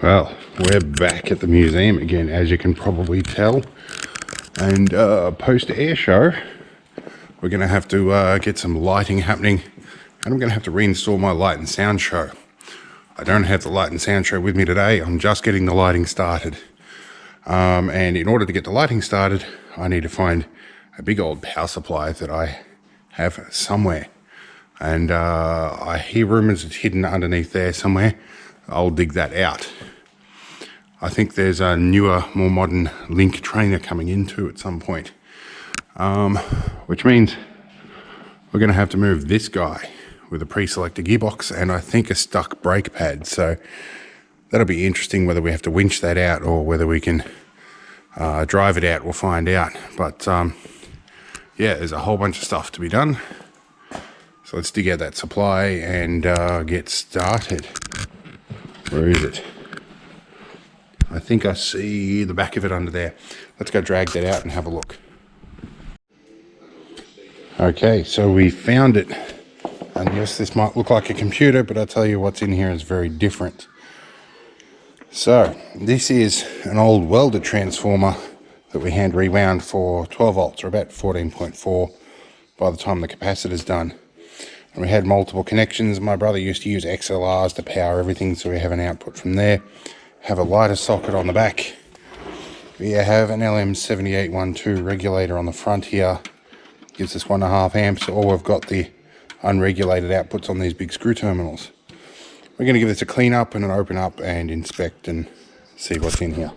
Well, we're back at the museum again, as you can probably tell. And post-air show, we're going to have to get some lighting happening. And I'm going to have to reinstall my light and sound show. I don't have the light and sound show with me today. I'm just getting the lighting started. And in order to get the lighting started, I need to find a big old power supply that I have somewhere. And I hear rumors it's hidden underneath there somewhere. I'll dig that out. I think there's a newer, more modern link trainer coming into at some point. Which means we're going to have to move this guy with a pre-selected gearbox and I think a stuck brake pad. So that'll be interesting whether we have to winch that out or whether we can drive it out. We'll find out. But yeah, there's a whole bunch of stuff to be done. So let's dig out that supply and get started. Where is it? I think I see the back of it under there. Let's go drag that out and have a look. Okay, so we found it. And yes, this might look like a computer, but I'll tell you what's in here is very different. So, this is an old welder transformer that we hand rewound for 12 volts, or about 14.4 by the time the capacitor's done. And we had multiple connections. My brother used to use XLRs to power everything, so we have an output from there. Have a lighter socket on the back. We have an LM7812 regulator on the front here. Gives us 1.5 amps, or we've got the unregulated outputs on these big screw terminals. We're going to give this a clean up and an open up and inspect and see what's in here.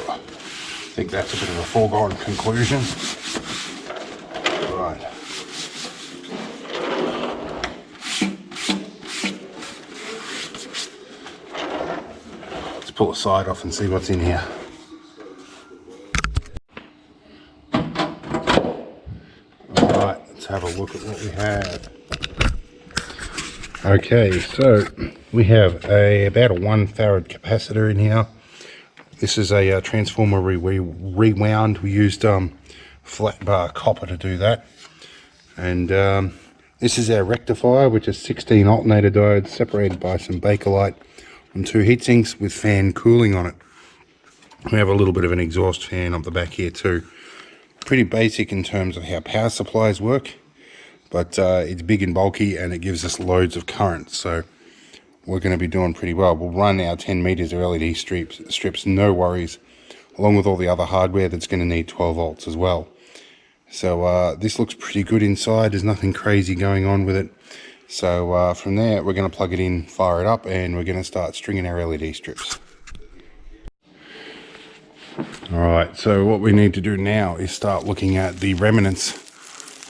I think that's a bit of a foregone conclusion. Right. Let's pull the side off and see what's in here. Alright, let's have a look at what we have. Okay, so we have about a 1 farad capacitor in here. This is a transformer we rewound. We used flat bar copper to do that. And this is our rectifier, which is 16 alternator diodes separated by some Bakelite on 2 heatsinks with fan cooling on it. We have a little bit of an exhaust fan up the back here too. Pretty basic in terms of how power supplies work, but it's big and bulky and it gives us loads of current. So we're going to be doing pretty well. We'll run our 10 meters of LED strips, no worries, along with all the other hardware that's going to need 12 volts as well. So this looks pretty good inside. There's nothing crazy going on with it. So from there, we're going to plug it in, fire it up, and we're going to start stringing our LED strips. All right, so what we need to do now is start looking at the remnants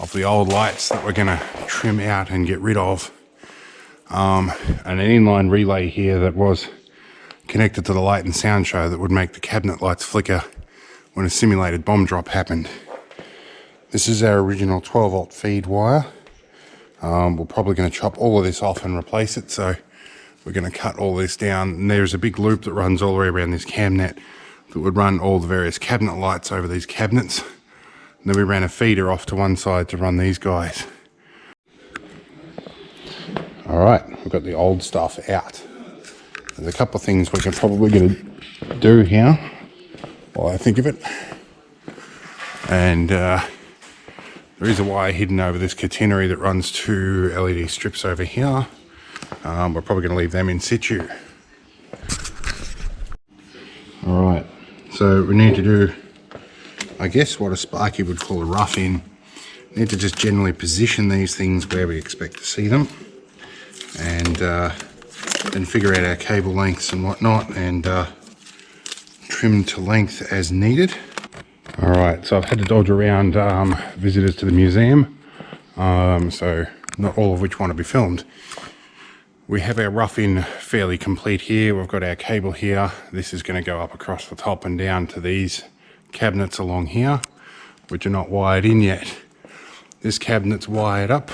of the old lights that we're going to trim out and get rid of. And an inline relay here that was connected to the light and sound show that would make the cabinet lights flicker when a simulated bomb drop happened. This is our original 12 volt feed wire. We're probably going to chop all of this off and replace it, so we're going to cut all this down. And there's a big loop that runs all the way around this cam net that would run all the various cabinet lights over these cabinets. And then we ran a feeder off to one side to run these guys. Alright, we've got the old stuff out. There's a couple of things we're probably going to do here while I think of it. And there is a wire hidden over this catenary that runs 2 LED strips over here. We're probably going to leave them in situ. Alright, so we need to do, I guess, what a Sparky would call a rough-in. We need to just generally position these things where we expect to see them. And then figure out our cable lengths and whatnot and trim to length as needed. Alright, so I've had to dodge around visitors to the museum, so not all of which want to be filmed. We have our rough-in fairly complete here. We've got our cable here. This is going to go up across the top and down to these cabinets along here, which are not wired in yet. This cabinet's wired up.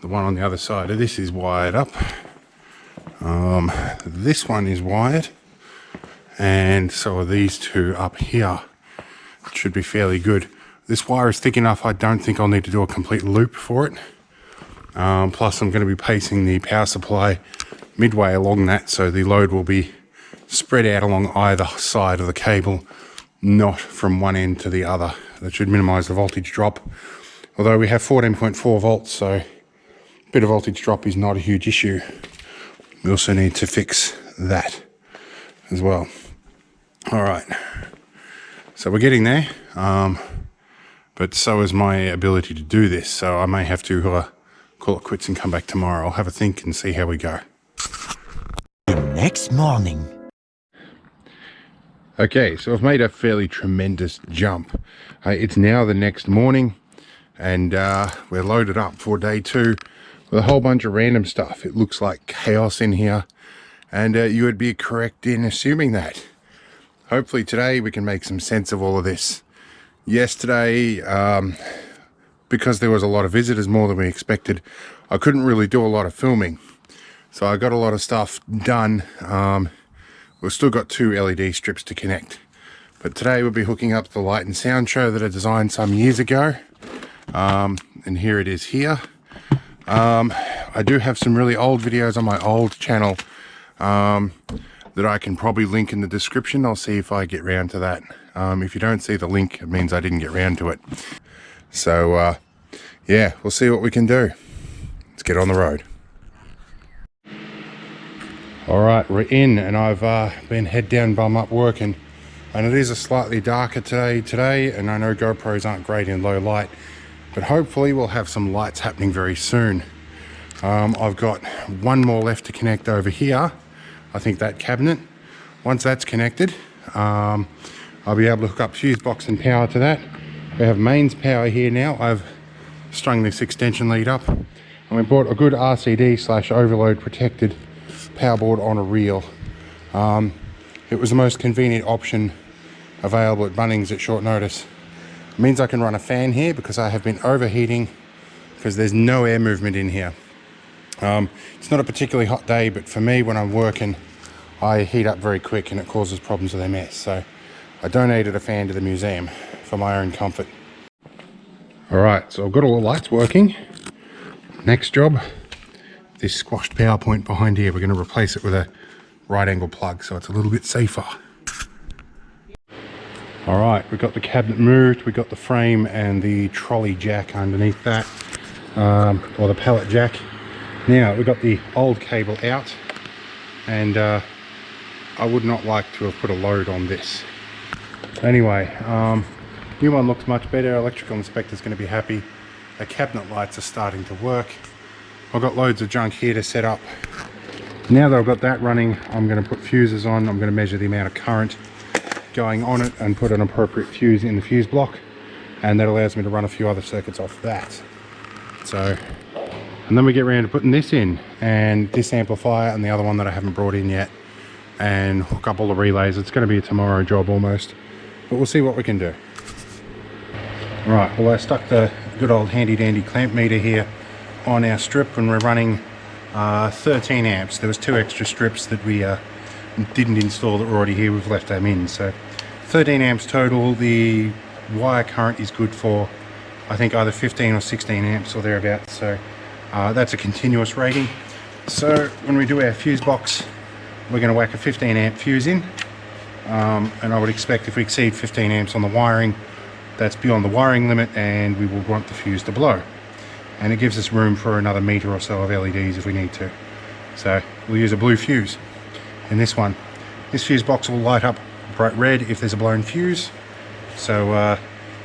The one on the other side of this is wired up. This one is wired, and so are these two up here. It should be fairly good. This wire is thick enough, I don't think I'll need to do a complete loop for it. Plus I'm going to be pacing the power supply midway along that, so the load will be spread out along either side of the cable, not from one end to the other. That should minimize the voltage drop. Although we have 14.4 volts, so a bit of voltage drop is not a huge issue. We also need to fix that as well. All right, so we're getting there, but so is my ability to do this, so I may have to call it quits and come back tomorrow. I'll have a think and see how we go. The next morning. Okay, so I've made a fairly tremendous jump. It's now the next morning, and we're loaded up for day 2 with a whole bunch of random stuff. It looks like chaos in here, and you would be correct in assuming that. Hopefully today we can make some sense of all of this. Yesterday, because there was a lot of visitors, more than we expected, I couldn't really do a lot of filming. So I got a lot of stuff done. We've still got 2 LED strips to connect. But today we'll be hooking up the light and sound show that I designed some years ago. And here it is here. I do have some really old videos on my old channel that I can probably link in the description. I'll see if I get round to that. If you don't see the link, it means I didn't get round to it. So yeah, we'll see what we can do. Let's get on the road. All right, we're in, and I've been head down, bum up working, and it is a slightly darker today, and I know GoPros aren't great in low light, but hopefully we'll have some lights happening very soon. I've got one more left to connect over here. I think that cabinet. Once that's connected, I'll be able to hook up fuse box and power to that. We have mains power here now. I've strung this extension lead up, and we bought a good RCD/overload protected power board on a reel. It was the most convenient option available at Bunnings at short notice. It means I can run a fan here because I have been overheating because there's no air movement in here. It's not a particularly hot day, but for me, when I'm working, I heat up very quick and it causes problems with MS. So I donated a fan to the museum for my own comfort. All right, so I've got all the lights working. Next job, this squashed power point behind here, we're going to replace it with a right angle plug so it's a little bit safer. All right, we've got the cabinet moved, we've got the frame and the trolley jack underneath that, or the pallet jack. Now we've got the old cable out, and I would not like to have put a load on this. Anyway, new one looks much better. Electrical inspector's going to be happy. The cabinet lights are starting to work. I've got loads of junk here to set up. Now that I've got that running, I'm going to put fuses on. I'm going to measure the amount of current going on it and put an appropriate fuse in the fuse block, and that allows me to run a few other circuits off that. So, and then we get around to putting this in, and this amplifier and the other one that I haven't brought in yet, and hook up all the relays. It's going to be a tomorrow job almost, but we'll see what we can do. All right, well, I stuck the good old handy dandy clamp meter here on our strip, and we're running 13 amps. There was 2 extra strips that we didn't install that were already here. We've left them in, so 13 amps total. The wire current is good for, I think, either 15 or 16 amps or thereabouts, so that's a continuous rating. So when we do our fuse box, we're going to whack a 15 amp fuse in, and I would expect if we exceed 15 amps on the wiring, that's beyond the wiring limit, and we will want the fuse to blow. And it gives us room for another meter or so of LEDs if we need to. So we'll use a blue fuse in this one. This fuse box will light up bright red if there's a blown fuse. So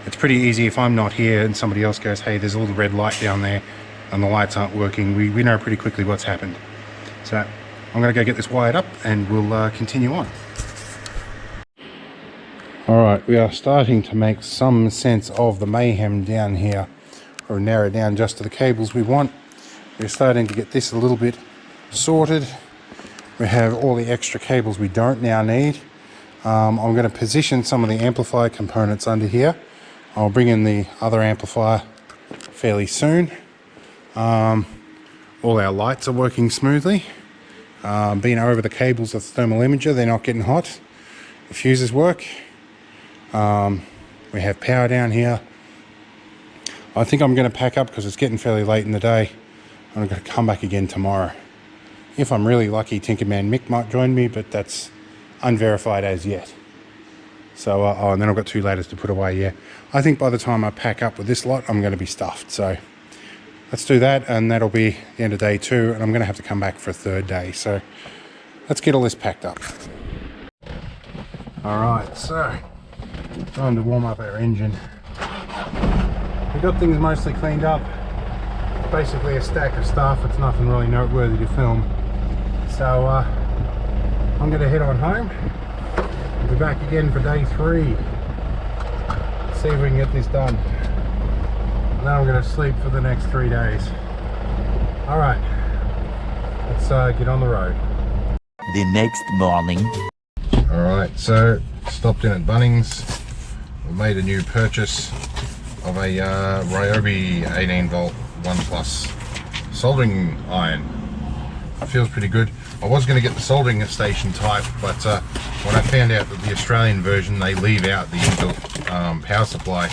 it's pretty easy if I'm not here and somebody else goes, hey, there's a little red light down there and the lights aren't working, we know pretty quickly what's happened. So I'm going to go get this wired up and we'll continue on. Alright, we are starting to make some sense of the mayhem down here, or narrow down just to the cables we want. We're starting to get this a little bit sorted. We have all the extra cables we don't now need. I'm going to position some of the amplifier components under here. I'll bring in the other amplifier fairly soon. All our lights are working smoothly. Been over the cables of the thermal imager, they're not getting hot. The fuses work. We have power down here. I think I'm going to pack up because it's getting fairly late in the day. I'm going to come back again tomorrow. If I'm really lucky, Tinkerman Mick might join me, but that's unverified as yet. So, oh, and then I've got 2 ladders to put away, yeah. I think by the time I pack up with this lot, I'm going to be stuffed. So let's do that, and that'll be the end of day 2, and I'm going to have to come back for a 3rd day. So let's get all this packed up. All right, so time to warm up our engine. We got things mostly cleaned up. It's basically a stack of stuff. It's nothing really noteworthy to film. So I'm going to head on home. I'll be back again for day 3. See if we can get this done. And then I'm going to sleep for the next 3 days. All right, let's get on the road. The next morning. All right, so stopped in at Bunnings. We made a new purchase of a Ryobi 18-volt 1+ soldering iron. It feels pretty good. I was going to get the soldering station type, but when I found out that the Australian version, they leave out the inbuilt power supply,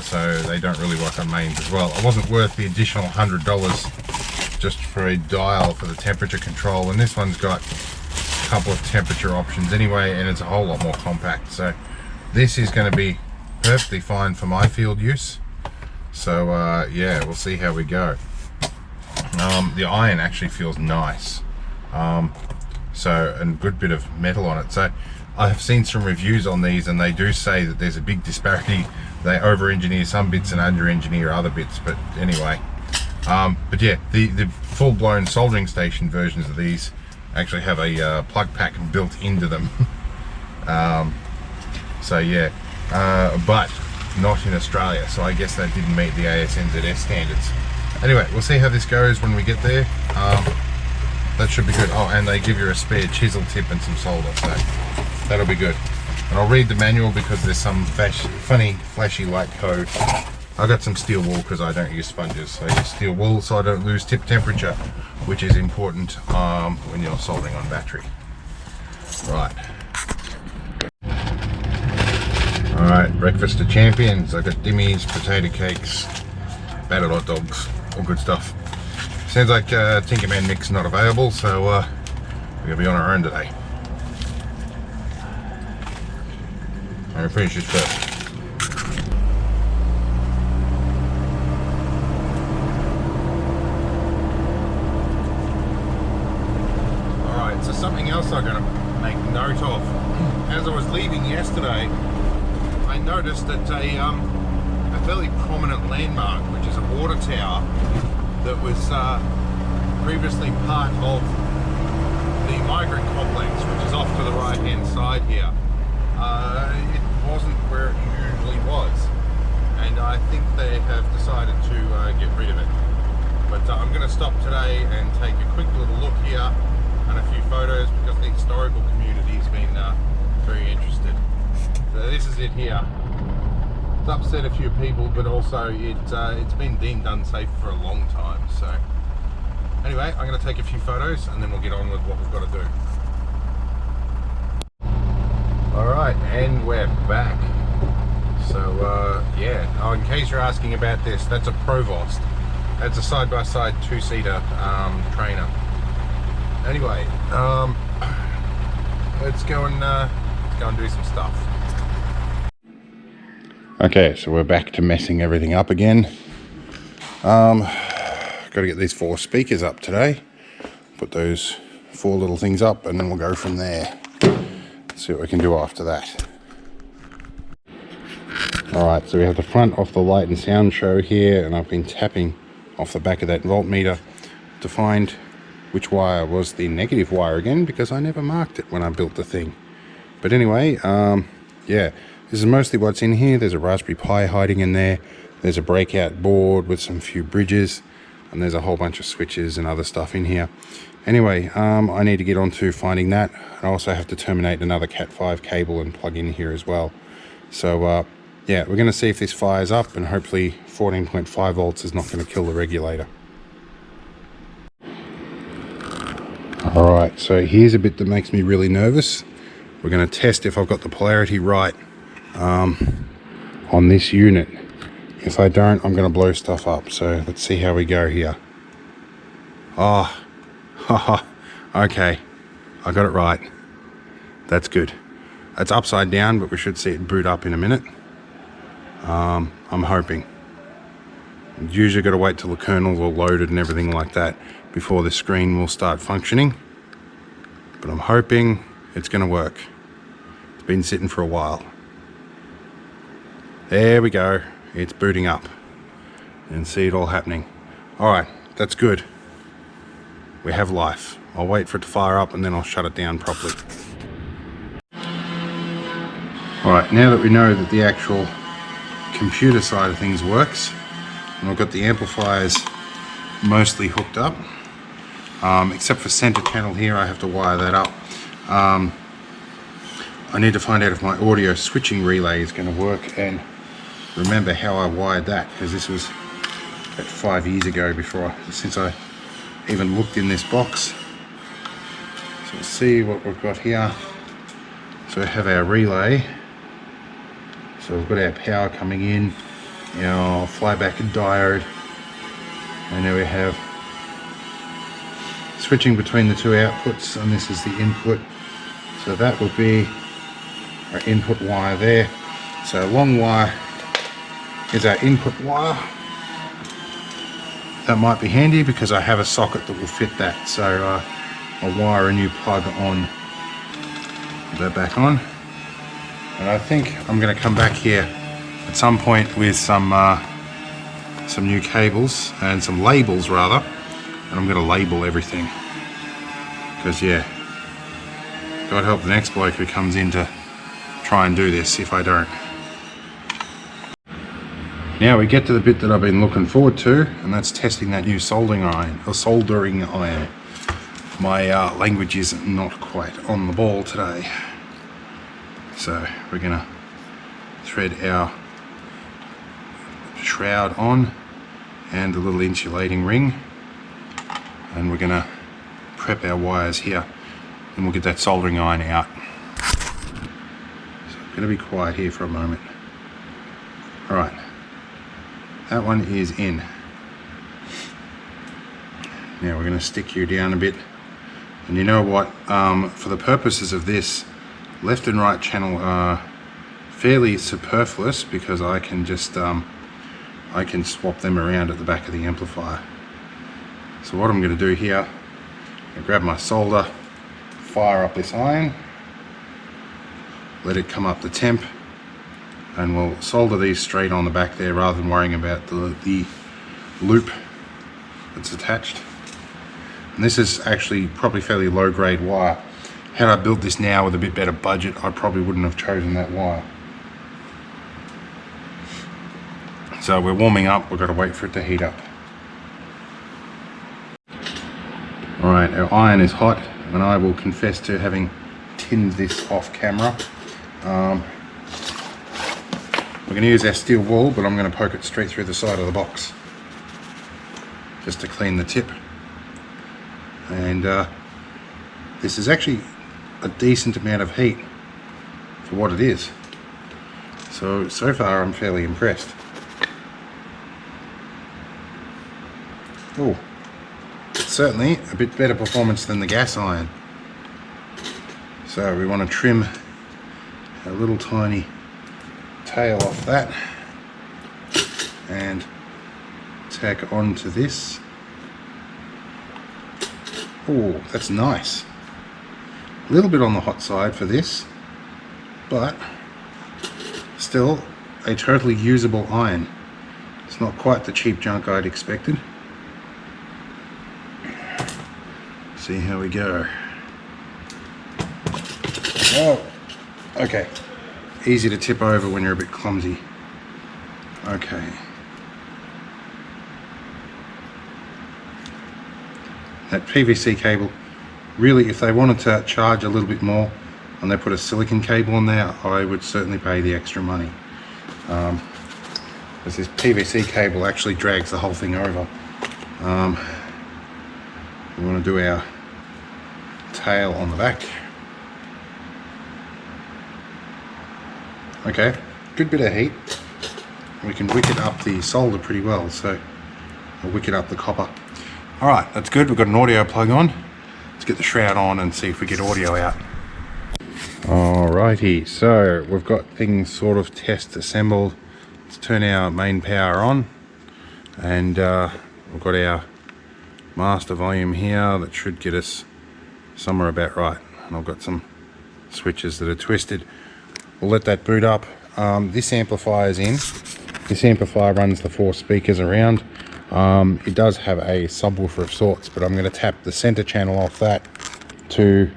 so they don't really work on mains as well. It wasn't worth the additional $100 just for a dial for the temperature control, and this one's got a couple of temperature options anyway, and it's a whole lot more compact. So this is going to be perfectly fine for my field use. So yeah, we'll see how we go. The iron actually feels nice. So, and good bit of metal on it. So I have seen some reviews on these, and they do say that there's a big disparity. They over-engineer some bits and under-engineer other bits, but anyway. But yeah, the full-blown soldering station versions of these actually have a plug pack built into them. So yeah, but not in Australia, so I guess that didn't meet the ASNZS standards. Anyway, we'll see how this goes when we get there. That should be good. Oh, and they give you a spare chisel tip and some solder, so that'll be good. And I'll read the manual because there's some funny flashy light code. I got some steel wool because I don't use sponges, so I use steel wool so I don't lose tip temperature, which is important when you're soldering on battery. Right. Alright, breakfast of champions. I got dimmies, potato cakes, battered hot dogs, all good stuff. Sounds like Tinkerman Mick's not available, so we're going to be on our own today. I'm going to finish this first. Alright, so something else I'm going to make note of. As I was leaving yesterday, I noticed that a fairly prominent landmark, which is a water tower that was previously part of the migrant complex, which is off to the right hand side here. It wasn't where it usually was, and I think they have decided to get rid of it. But I'm going to stop today and take a quick little look here and a few photos, because the historical community has been very interested. So this is it here. It's upset a few people, but also it's been deemed unsafe for a long time. So anyway, I'm going to take a few photos and then we'll get on with what we've got to do. Alright, and we're back. So yeah, oh, in case you're asking about this, that's a Provost. That's a side-by-side 2-seater trainer. Anyway, let's go and do some stuff. Okay, so we're back to messing everything up again. Got to get these 4 speakers up today. Put those 4 little things up, and then we'll go from there. See what we can do after that. Alright, so we have the front of the light and sound show here, and I've been tapping off the back of that voltmeter to find which wire was the negative wire again, because I never marked it when I built the thing. But anyway, yeah, this is mostly what's in here. There's a Raspberry Pi hiding in there. There's a breakout board with some few bridges, and there's a whole bunch of switches and other stuff in here. Anyway, I need to get on to finding that. I also have to terminate another Cat5 cable and plug in here as well. So yeah, we're going to see if this fires up, and hopefully 14.5 volts is not going to kill the regulator. Alright, so here's a bit that makes me really nervous. We're going to test if I've got the polarity right on this unit. If I don't, I'm going to blow stuff up. So let's see how we go here. Oh, haha. Okay, I got it right. That's good. It's upside down, but we should see it boot up in a minute. I'm hoping. Usually got to wait till the kernels are loaded and everything like that before the screen will start functioning. But I'm hoping it's going to work. It's been sitting for a while. There we go. It's booting up. And see it all happening. Alright, that's good. We have life. I'll wait for it to fire up and then I'll shut it down properly. Alright, now that we know that the actual computer side of things works, and I've got the amplifiers mostly hooked up, except for center channel here, I have to wire that up. I need to find out if my audio switching relay is going to work and remember how I wired that, because this was about 5 years ago since I even looked in this box. So let's see what we've got here. So we have our relay. So we've got our power coming in, our flyback diode, and now we have switching between the two outputs, and this is the input. So that will be our input wire there. So long wire is our input wire. That might be handy because I have a socket that will fit that. So I'll wire a new plug on, put that back on. And I think I'm going to come back here at some point with some new cables and some labels rather, and I'm going to label everything, because yeah, God help the next bloke who comes in to try and do this if I don't. Now we get to the bit that I've been looking forward to, and that's testing that new soldering iron. My language is not quite on the ball today. So we're going to thread our shroud on and a little insulating ring, and we're going to prep our wires here, and we'll get that soldering iron out. So I'm going to be quiet here for a moment. Alright, that one is in. Now we're going to stick you down a bit, and you know what, for the purposes of this, left and right channel are fairly superfluous, because I can just I can swap them around at the back of the amplifier. So what I'm going to do here, I grab my solder, fire up this iron, let it come up to temp, and we'll solder these straight on the back there rather than worrying about the loop that's attached. And this is actually probably fairly low grade wire. Had I built this now with a bit better budget, I probably wouldn't have chosen that wire. So we're warming up, we've got to wait for it to heat up. Alright, our iron is hot, and I will confess to having tinned this off camera. We're going to use our steel wool, but I'm going to poke it straight through the side of the box, just to clean the tip. And this is actually a decent amount of heat for what it is. So far I'm fairly impressed. Oh, it's certainly a bit better performance than the gas iron. So we want to trim a little tiny tail off that and tack onto this. Oh, that's nice. A little bit on the hot side for this, but still a totally usable iron. It's not quite the cheap junk I'd expected. See how we go. Oh, okay. Easy to tip over when you're a bit clumsy. Okay. That PVC cable, really, if they wanted to charge a little bit more and they put a silicon cable on there, I would certainly pay the extra money. Because this PVC cable actually drags the whole thing over. We want to do our tail on the back. Okay, good bit of heat. we can wicket up the solder pretty well, so I'll wicket up the copper. Alright, that's good. We've got an audio plug on. Let's get the shroud on and see if we get audio out. Alrighty, so we've got things sort of test assembled. Let's turn our main power on, and we've got our master volume here that should get us somewhere about right. And I've got some switches that are twisted. We'll let that boot up. This amplifier's in. This amplifier runs the 4 speakers around. It does have a subwoofer of sorts, but I'm going to tap the center channel off that to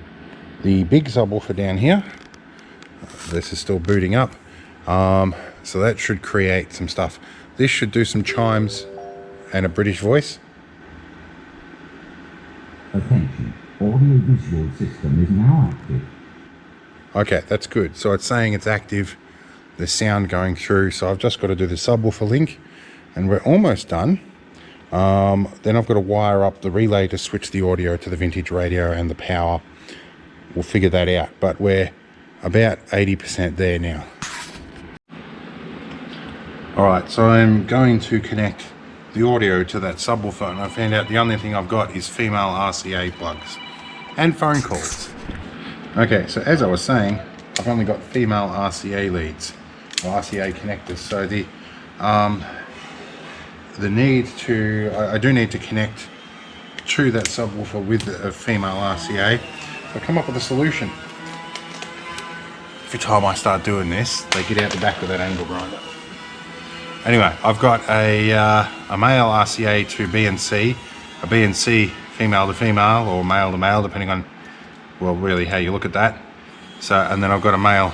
the big subwoofer down here. This is still booting up, so that should create some stuff. This should do some chimes and a British voice. Attention, audio-visual system is now active. Okay, that's good. So it's saying it's active, there's sound going through, so I've just got to do the subwoofer link, and we're almost done. Then I've got to wire up the relay to switch the audio to the vintage radio and the power. We'll figure that out, but we're about 80% there now. Alright, so I'm going to connect the audio to that subwoofer, and I found out the only thing I've got is female RCA plugs and phone calls. Okay, so as I was saying, I've only got female RCA leads, or RCA connectors, so the need to, I do need to connect to that subwoofer with a female RCA. So I come up with a solution. Every time I start doing this, they get out the back of that angle grinder. Anyway, I've got a male RCA to B and C, a B and C female to female, or male to male, depending on, well, really how you look at that. So, and then I've got a male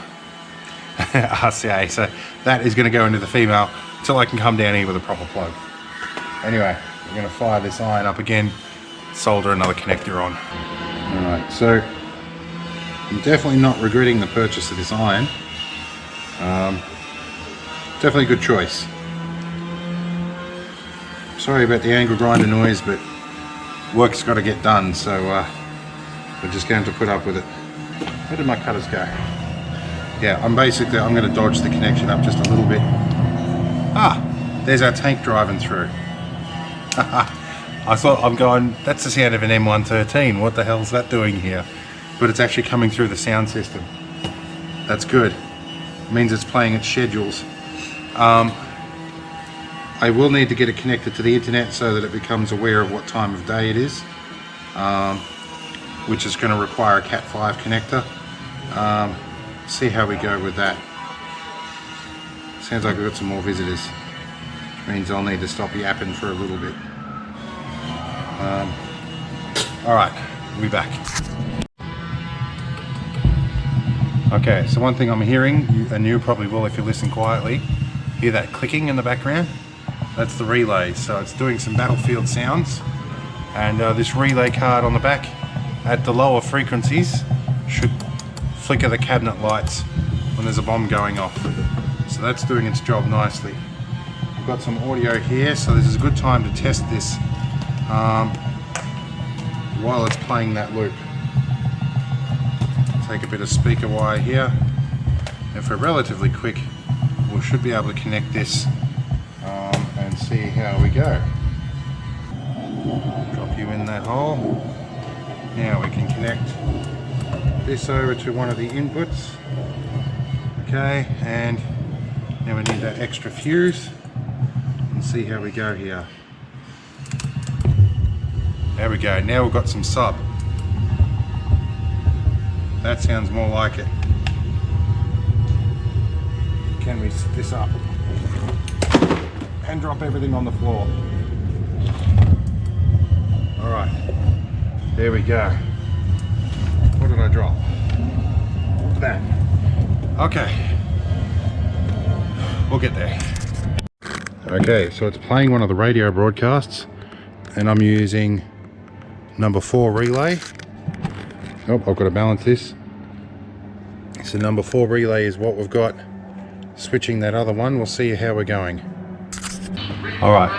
RCA, so that is going to go into the female until I can come down here with a proper plug. Anyway, we're going to fire this iron up again, solder another connector on. Alright, so I'm definitely not regretting the purchase of this iron. Definitely a good choice. Sorry about the angle grinder noise, but work's got to get done, so we're just going to put up with it. Where did my cutters go? Yeah, I'm going to dodge the connection up just a little bit. Ah, there's our tank driving through. I thought, I'm going, that's the sound of an M113. What the hell's that doing here? But it's actually coming through the sound system. That's good. It means it's playing its schedules. I will need to get it connected to the internet so that it becomes aware of what time of day it is, which is going to require a Cat5 connector. See how we go with that. Sounds like we've got some more visitors, which means I'll need to stop yapping for a little bit. Alright, we'll be back. Okay, so one thing I'm hearing, and you probably will if you listen quietly, hear that clicking in the background? That's the relay, so it's doing some battlefield sounds, and this relay card on the back at the lower frequencies should flicker the cabinet lights when there's a bomb going off. So that's doing its job nicely. We've got some audio here, so this is a good time to test this while it's playing that loop. Take a bit of speaker wire here. If we're relatively quick, we should be able to connect this and see how we go. Drop you in that hole. Now we can connect this over to one of the inputs. Okay, and now we need that extra fuse and see how we go here. There we go, now we've got some sub. That sounds more like it. Can we set this up and drop everything on the floor? Alright, there we go. What did I drop? That. Okay, we'll get there. Okay, so it's playing one of the radio broadcasts, and I'm using number 4 relay. Oh, I've got to balance this. So number 4 relay is what we've got. Switching that other one, we'll see how we're going. Alright,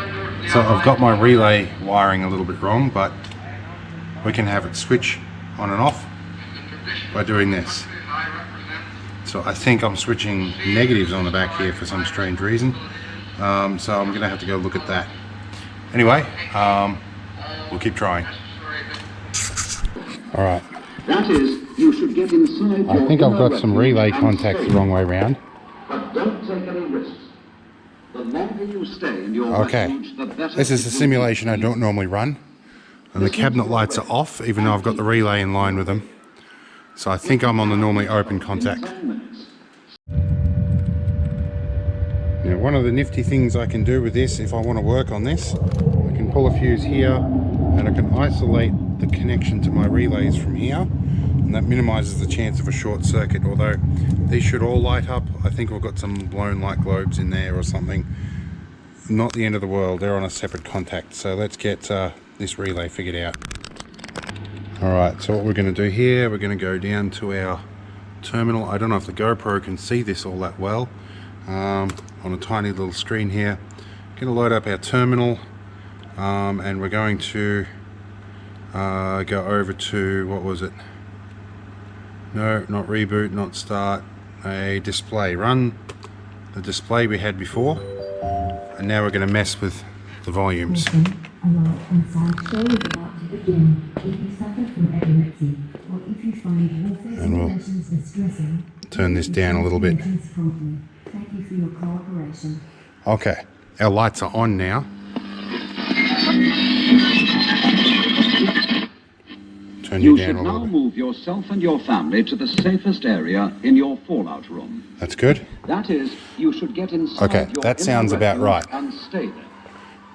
so I've got my relay wiring a little bit wrong, but we can have it switch on and off by doing this. So I think I'm switching negatives on the back here for some strange reason. So I'm gonna have to go look at that. Anyway, we'll keep trying. All right. That is, you should get inside. I think I've got some relay contacts the wrong way around. But don't take any risks. The longer you stay in your Okay. refuge, the better. This is a simulation I don't normally run. And the cabinet lights are off, even though I've got the relay in line with them. So I think I'm on the normally open contact. Now, one of the nifty things I can do with this, if I want to work on this, I can pull a fuse here and I can isolate the connection to my relays from here, and that minimizes the chance of a short circuit. Although these should all light up. I think we've got some blown light globes in there or something. Not the end of the world, they're on a separate contact. So let's get this relay figured out. Alright, so what we're going to do here, we're going to go down to our terminal. I don't know if the GoPro can see this all that well. On a tiny little screen here. Going to load up our terminal, and we're going to go over to, what was it? No, not reboot, not start, a display. Run the display we had before, and now we're going to mess with the volumes. And we'll turn this down a little bit. Thank you for your cooperation. Okay, our lights are on now. Turn you You down should a now little bit. move yourself and your family to the safest area in your fallout room. That's good. That is, you should get inside Okay, your that inner sounds about refuge right. and stay there.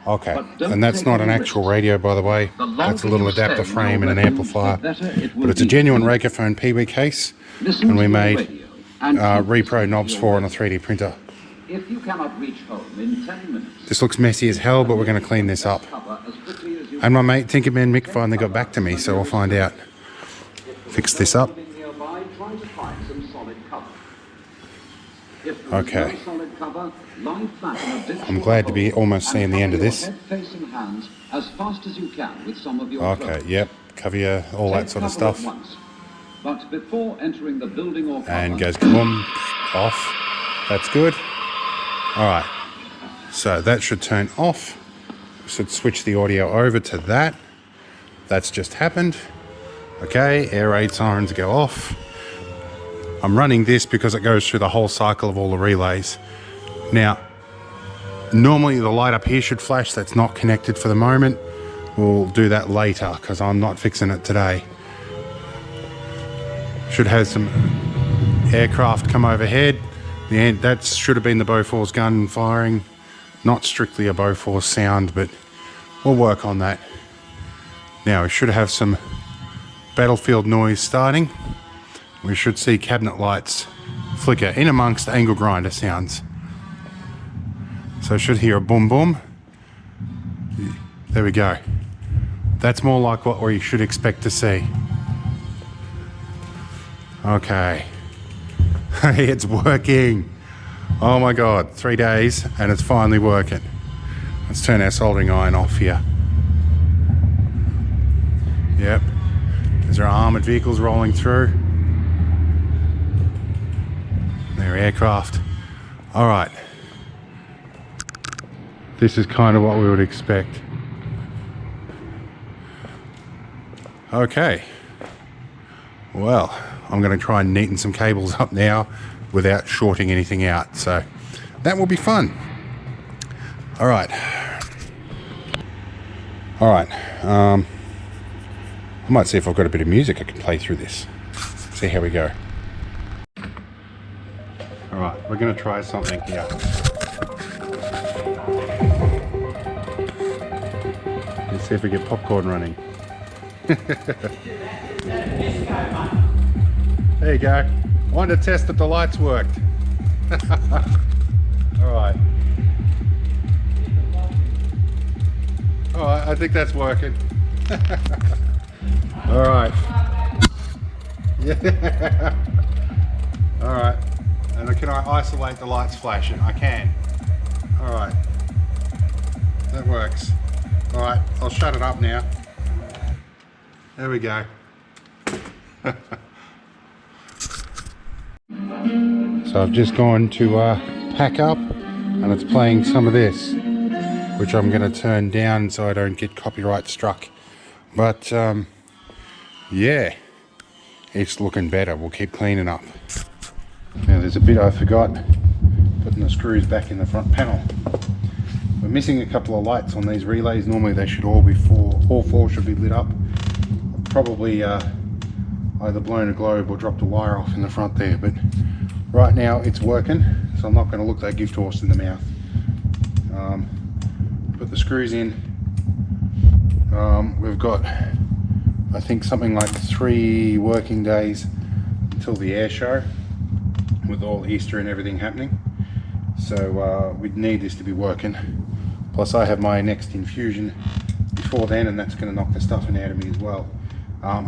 Okay, But don't and that's take not an any actual risks. radio, by the way. The That's a longer little you stay adapter in your frame and an refuge, amplifier. the better it will But it's a be. genuine Rakerphone PB case, Listen and we to the made radio and keep repro listening knobs to your for on a radio. 3D printer. If you cannot reach home in 10 minutes, This looks messy as hell, but we're going to clean this up. cover as quickly as you And my mate Tinkerman Mick finally got back to me, so we'll find out. Fix this up. nearby, try to find some solid cover. If there is Okay. no solid cover, lie flat in a ditch I'm or glad to be hole almost and seeing the end of cover your this. head, face and hands as fast as you can with some of your Okay, clothes. yep, cover your, all that Take sort of cover at stuff. once. But before entering the building or And cover, goes kaboom, off. That's good. Alright, so that should turn off. Should switch the audio over to that. That's just happened. Okay, air raid sirens go off. I'm running this because it goes through the whole cycle of all the relays. Now, normally the light up here should flash. That's not connected for the moment. We'll do that later because I'm not fixing it today. Should have some aircraft come overhead. That should have been the Bofors gun firing. Not strictly a Bofors sound, but we'll work on that. Now we should have some battlefield noise starting. We should see cabinet lights flicker in amongst angle grinder sounds. So I should hear a boom boom. There we go. That's more like what we should expect to see. Okay. It's working. Oh my God, 3 days and it's finally working. Let's turn our soldering iron off here. Yep. There's our armoured vehicles rolling through. They're aircraft. All right. This is kind of what we would expect. Okay. Well, I'm going to try and neaten some cables up now without shorting anything out. So that will be fun. All right. All right. I might see if I've got a bit of music I can play through this. See how we go. All right, we're going to try something here. Let's see if we get popcorn running. There you go. I wanted to test that the lights worked. All right. All right, I think that's working. All right. Yeah. All right. And can I isolate the lights flashing? I can. All right. That works. All right, I'll shut it up now. There we go. So I've just gone to pack up and it's playing some of this, which I'm going to turn down so I don't get copyright struck. But yeah, it's looking better. We'll keep cleaning up. Now there's a bit I forgot, putting the screws back in the front panel. We're missing a couple of lights on these relays. Normally they should all be all four should be lit up. I've probably either blown a globe or dropped a wire off in the front there, but right now it's working, so I'm not going to look that gift horse in the mouth. Put the screws in. We've got, I think, something like 3 working days until the air show, with all Easter and everything happening. So we'd need this to be working. Plus I have my next infusion before then, and that's going to knock the stuffing out of me as well.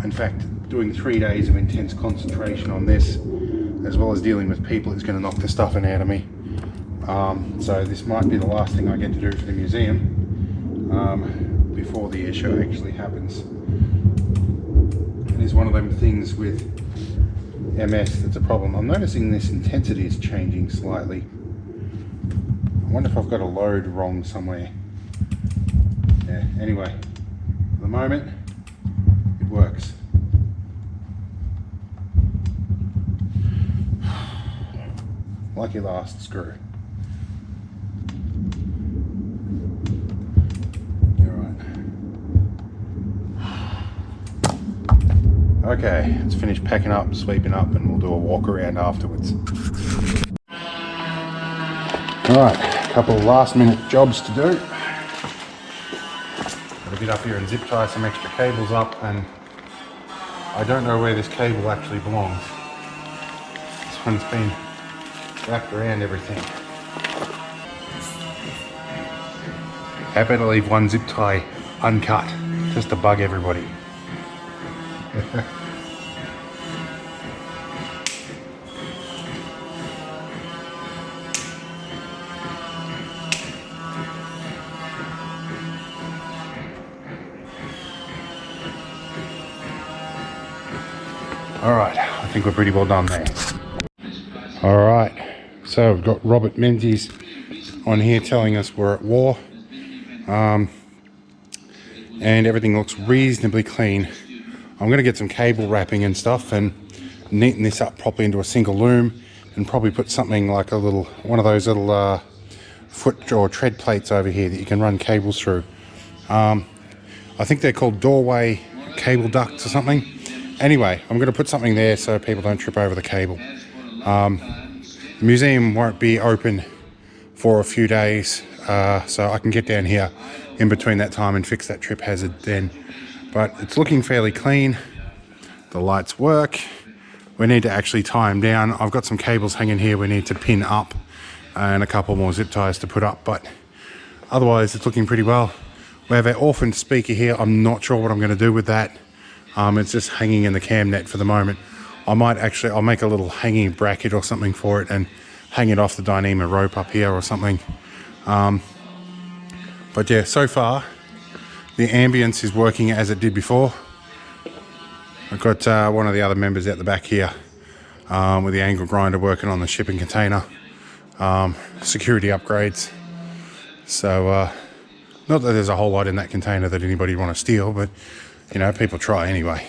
In fact, doing 3 days of intense concentration on this, as well as dealing with people, is going to knock the stuffing out of me. So this might be the last thing I get to do for the museum before the air show actually happens. It is one of them things with MS that's a problem. I'm noticing this intensity is changing slightly. I wonder if I've got a load wrong somewhere. Yeah, anyway, for the moment, it works. Lucky last screw. Okay, let's finish packing up, sweeping up, and we'll do a walk around afterwards. Alright, a couple of last minute jobs to do. Gotta get up here and zip tie some extra cables up, and I don't know where this cable actually belongs. This one's been wrapped around everything. How about I leave one zip tie uncut, just to bug everybody. Alright, I think we're pretty well done there. Alright, so we've got Robert Menzies on here telling us we're at war. And everything looks reasonably clean. I'm going to get some cable wrapping and stuff and neaten this up properly into a single loom, and probably put something like one of those little foot or tread plates over here that you can run cables through. I think they're called doorway cable ducts or something. Anyway, I'm going to put something there so people don't trip over the cable. The museum won't be open for a few days, so I can get down here in between that time and fix that trip hazard then. But it's looking fairly clean. The lights work. We need to actually tie them down. I've got some cables hanging here we need to pin up, and a couple more zip ties to put up, but otherwise it's looking pretty well. We have our orphan speaker here. I'm not sure what I'm going to do with that. It's just hanging in the cam net for the moment. I'll make a little hanging bracket or something for it and hang it off the Dyneema rope up here or something. But yeah, so far the ambience is working as it did before. I've got one of the other members out the back here with the angle grinder working on the shipping container. Security upgrades. So not that there's a whole lot in that container that anybody want to steal, but you know, people try anyway.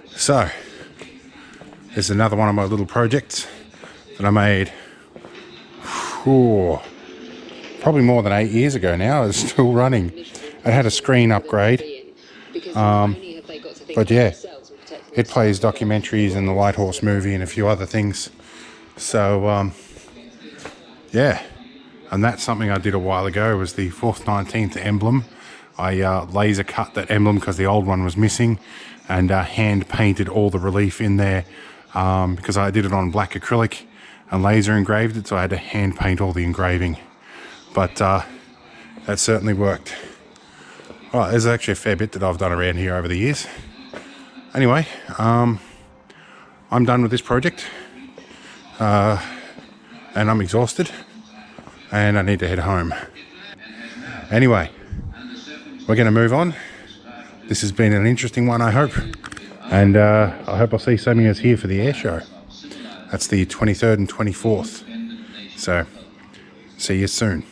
So this is another one of my little projects that I made probably more than 8 years ago now. It's still running. It had a screen upgrade, but yeah, it plays documentaries and the White Horse movie and a few other things. So yeah, and that's something I did a while ago. It was the 4th 19th emblem. I laser cut that emblem because the old one was missing, and hand painted all the relief in there because I did it on black acrylic and laser engraved it, so I had to hand paint all the engraving. But that certainly worked. Well, there's actually a fair bit that I've done around here over the years. Anyway, I'm done with this project, and I'm exhausted, and I need to head home. Anyway, we're going to move on. This has been an interesting one, I hope, and I hope I'll see some of you here for the air show. That's the 23rd and 24th. So See you soon.